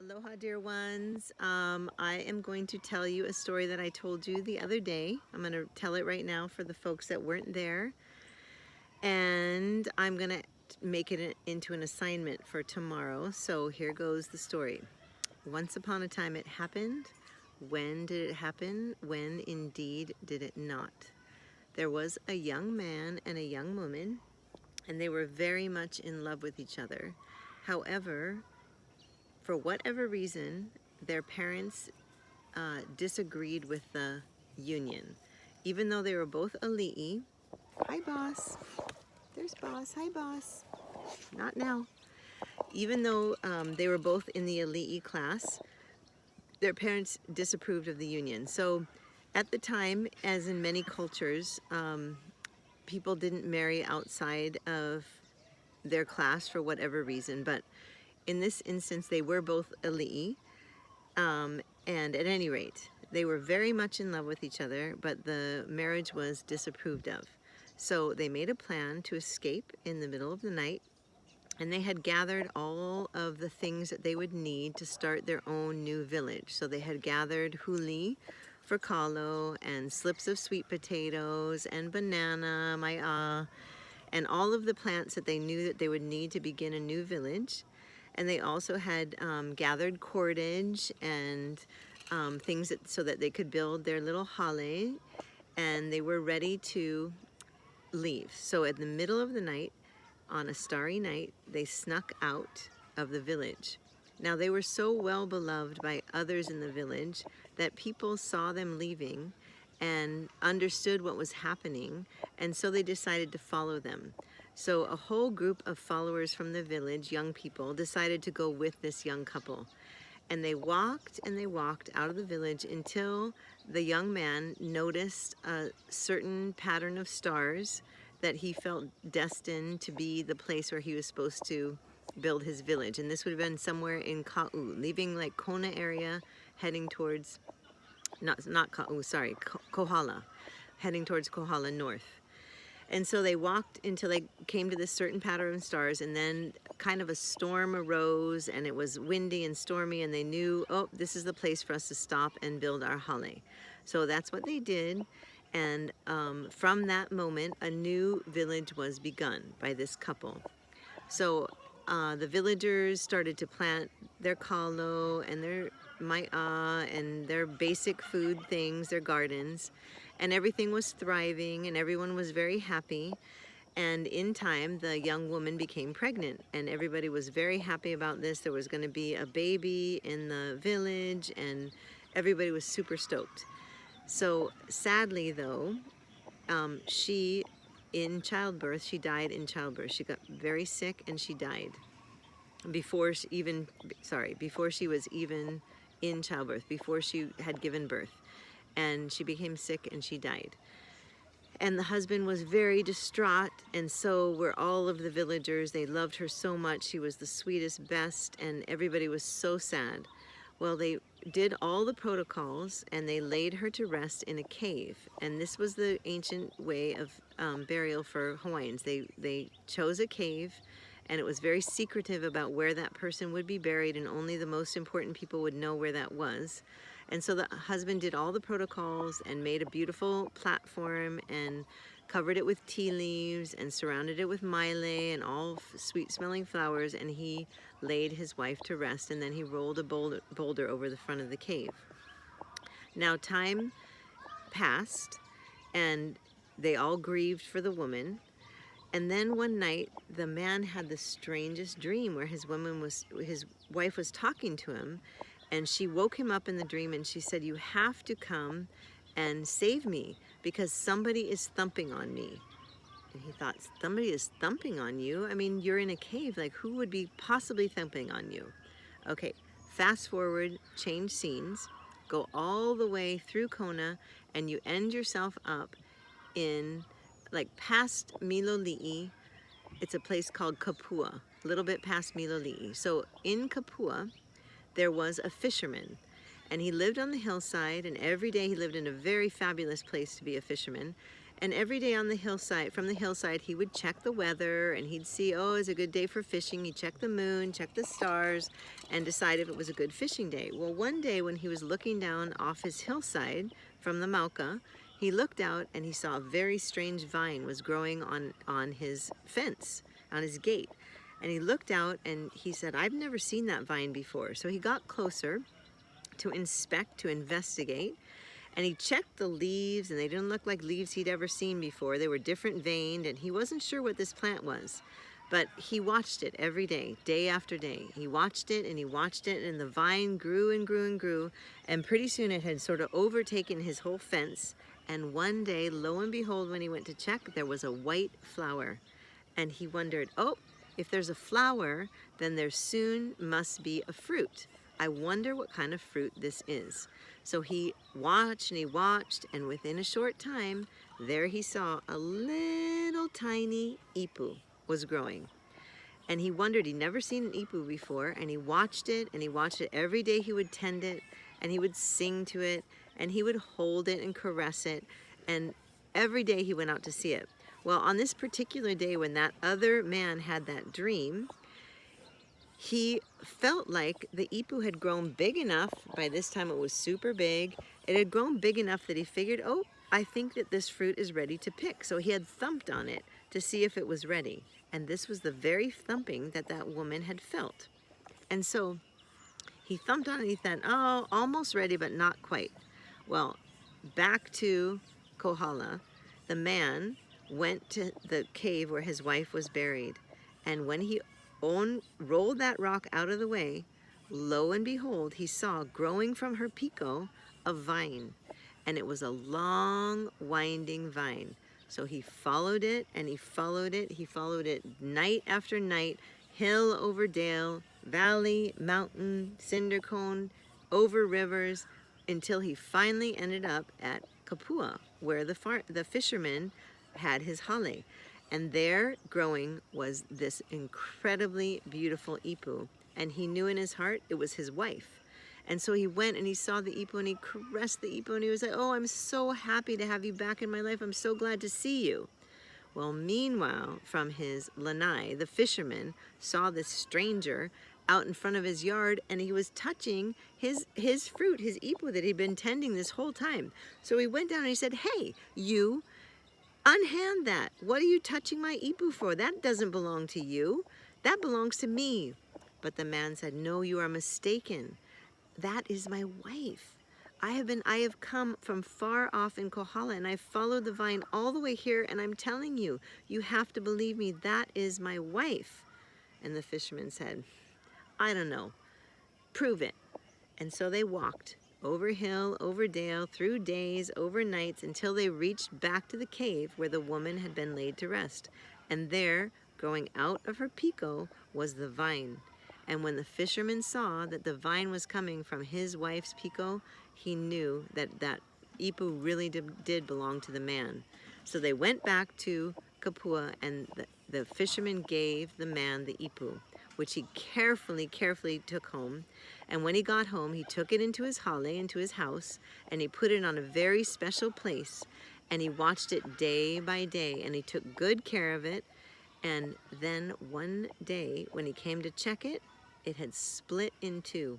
Aloha, dear ones. I am going to tell you a story that I told you the other day. I'm going to tell it right now for the folks that weren't there. And I'm going to make it into an assignment for tomorrow. So here goes the story. Once upon a time it happened. When did it happen? When indeed did it not? There was a young man and a young woman, and they were very much in love with each other. However, for whatever reason, their parents disagreed with the union. Even though they were both ali'i. Hi, boss. There's boss. Hi, boss. Not now. Even though they were both in the ali'i class, their parents disapproved of the union. So at the time, as in many cultures, people didn't marry outside of their class for whatever reason. But in this instance, they were both ali'i. And at any rate, they were very much in love with each other, but the marriage was disapproved of. So they made a plan to escape in the middle of the night, and they had gathered all of the things that they would need to start their own new village. So they had gathered huli for kalo, and slips of sweet potatoes, and banana, mai'a, and all of the plants that they knew that they would need to begin a new village. And they also had gathered cordage and things so that they could build their little hale, and they were ready to leave. So in the middle of the night, on a starry night, they snuck out of the village. Now they were so well beloved by others in the village that people saw them leaving and understood what was happening, and so they decided to follow them. So a whole group of followers from the village, young people, decided to go with this young couple. And they walked out of the village until the young man noticed a certain pattern of stars that he felt destined to be the place where he was supposed to build his village. And this would have been somewhere in Ka'u, leaving like Kona area, heading towards, not Ka'u, sorry, Kohala, heading towards Kohala north. And so they walked until they came to this certain pattern of stars, and then kind of a storm arose, and it was windy and stormy, and they knew, oh, this is the place for us to stop and build our hale. So that's what they did, and from that moment, a new village was begun by this couple. So the villagers started to plant their kalo and their mai'a and their basic food things, their gardens, and everything was thriving and everyone was very happy. And in time, the young woman became pregnant, and everybody was very happy about this. There was going to be a baby in the village, and everybody was super stoked. So sadly, though, she died in childbirth. She got very sick and she died before she was even in childbirth, before she had given birth. And she became sick and she died. And the husband was very distraught, and so were all of the villagers. They loved her so much. She was the sweetest, best, and everybody was so sad. Well, they did all the protocols, and they laid her to rest in a cave. And this was the ancient way of burial for Hawaiians. They chose a cave, and it was very secretive about where that person would be buried, and only the most important people would know where that was. And so the husband did all the protocols and made a beautiful platform and covered it with tea leaves and surrounded it with maile and all sweet smelling flowers, and he laid his wife to rest, and then he rolled a boulder over the front of the cave. Now time passed and they all grieved for the woman, and then one night the man had the strangest dream where his wife was talking to him. And she woke him up in the dream and she said, "You have to come and save me because somebody is thumping on me." And he thought, somebody is thumping on you? I mean, you're in a cave. Like, who would be possibly thumping on you? Okay, fast forward, change scenes, go all the way through Kona, and you end yourself up in, like, past Miloli'i. It's a place called Kapua, a little bit past Miloli'i. So in Kapua, there was a fisherman, and he lived on the hillside, and every day he lived in a very fabulous place to be a fisherman. And every day on the hillside, from the hillside, he would check the weather and he'd see, oh, it's a good day for fishing. He'd check the moon, check the stars, and decide if it was a good fishing day. Well, one day when he was looking down off his hillside from the Mauka, he looked out and he saw a very strange vine was growing on his fence, on his gate. And he looked out and he said, I've never seen that vine before. So he got closer to inspect, to investigate. And he checked the leaves, and they didn't look like leaves he'd ever seen before. They were different veined, and he wasn't sure what this plant was. But he watched it every day, day after day. He watched it, and he watched it, and the vine grew and grew and grew. And pretty soon it had sort of overtaken his whole fence. And one day, lo and behold, when he went to check, there was a white flower. And he wondered, oh, if there's a flower, then there soon must be a fruit. I wonder what kind of fruit this is. So he watched and he watched, and within a short time, there he saw a little tiny ipu was growing. And he wondered, he'd never seen an ipu before, and he watched it, and he watched it every day. He would tend it, and he would sing to it, and he would hold it and caress it, and every day he went out to see it. Well, on this particular day when that other man had that dream, he felt like the ipu had grown big enough. By this time it was super big. It had grown big enough that he figured, oh, I think that this fruit is ready to pick. So he had thumped on it to see if it was ready. And this was the very thumping that that woman had felt. And so he thumped on it and he thought, oh, almost ready, but not quite. Well, back to Kohala, the man went to the cave where his wife was buried. And when he rolled that rock out of the way, lo and behold, he saw growing from her pico a vine. And it was a long, winding vine. So he followed it and he followed it. He followed it night after night, hill over dale, valley, mountain, cinder cone, over rivers, until he finally ended up at Kapua, where the fisherman had his hale. And there growing was this incredibly beautiful ipu. And he knew in his heart it was his wife. And so he went and he saw the ipu and he caressed the ipu and he was like, oh, I'm so happy to have you back in my life. I'm so glad to see you. Well, meanwhile, from his lanai, the fisherman saw this stranger out in front of his yard, and he was touching his fruit, his ipu that he'd been tending this whole time. So he went down and he said, hey, you, unhand that. What are you touching my ipu for? That doesn't belong to you. That belongs to me. But the man said, no, you are mistaken. That is my wife. I have come from far off in Kohala, and I've followed the vine all the way here, and I'm telling you, you have to believe me, that is my wife. And the fisherman said, I don't know, prove it. And so they walked over hill, over dale, through days, over nights, until they reached back to the cave where the woman had been laid to rest. And there, growing out of her pico, was the vine. And when the fisherman saw that the vine was coming from his wife's pico, he knew that that ipu really did belong to the man. So they went back to Kapua, and the fisherman gave the man the ipu, which he carefully took home. And when he got home, he took it into his hale, into his house, and he put it on a very special place. And he watched it day by day, and he took good care of it. And then one day, when he came to check it, it had split in two.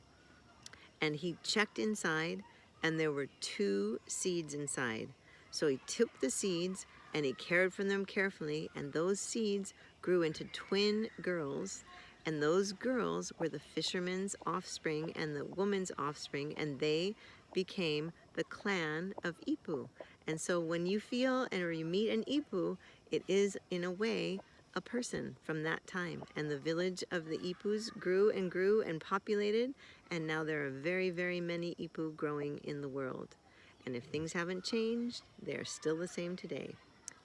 And he checked inside, and there were 2 seeds inside. So he took the seeds, and he cared for them carefully, and those seeds grew into twin girls. And those girls were the fisherman's offspring and the woman's offspring, and they became the clan of Ipu. And so when you feel or you meet an Ipu, it is, in a way, a person from that time. And the village of the Ipus grew and populated, and now there are very, very many Ipu growing in the world. And if things haven't changed, they're still the same today.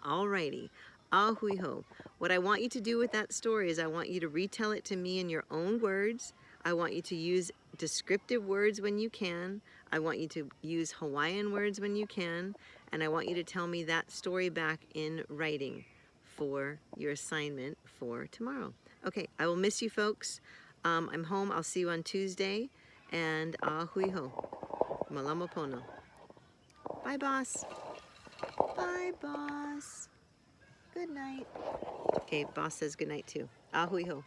Alrighty, ahui ho. What I want you to do with that story is I want you to retell it to me in your own words. I want you to use descriptive words when you can. I want you to use Hawaiian words when you can. And I want you to tell me that story back in writing for your assignment for tomorrow. Okay, I will miss you folks. I'm home. I'll see you on Tuesday. And ahui ho. Malama pono. Bye, boss. Bye. Bye, boss. Good night. Okay, boss says good night too. Ahui ho.